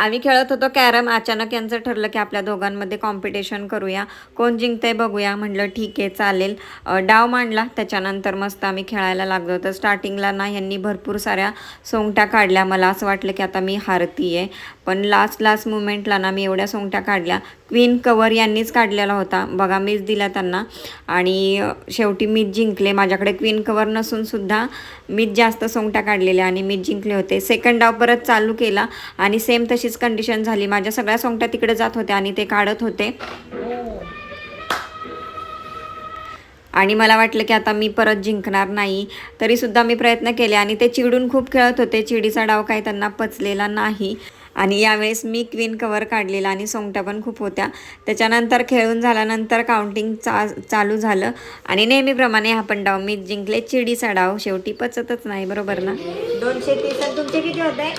आम्ही खेळत होतो कॅरम. अचानक यांचं ठरलं की आपल्या दोघांमध्ये कॉम्पिटिशन करूया, कोण जिंकतंय बघूया. म्हटलं ठीक आहे चालेल. डाव मांडला. त्याच्यानंतर मस्त आम्ही खेळायला लागलो. तर स्टार्टिंगला ना यांनी भरपूर साऱ्या सोंगट्या काढल्या. मला असं वाटलं की आता मी हारती आहे, पण लास्ट मुमेंटला ना मी एवढ्या सोंगट्या काढल्या. क्वीन कवर यांनीच काढलेला होता बघा, मीच दिला त्यांना आणि शेवटी मीच जिंकले. माझ्याकडे क्वीन कवर नसून सुद्धा मीच जास्त सोंगट्या काढलेल्या आणि मीच जिंकले होते. सेकंड डाव परत चालू केला आणि सेम तशीच कंडिशन झाली. माझ्या सगळ्या सोंगट्या तिकडे जात होत्या आणि ते काढत होते आणि मला वाटलं की आता मी परत जिंकणार नाही. तरीसुद्धा मी प्रयत्न केले आणि ते चिडून खूप खेळत होते. चिडीचा डाव काही त्यांना पचलेला नाही आणि यावेळेस मी क्वीन कवर काढलेला आणि सोंगट्या पण खूप होत्या. त्याच्यानंतर खेळून झाल्यानंतर काउंटिंग चालू झालं आणि नेहमीप्रमाणे आपण डाव मी जिंकले. चिडीचा डाव शेवटी पचतच नाही, बरोबर ना. 230 तुमचे किती होते?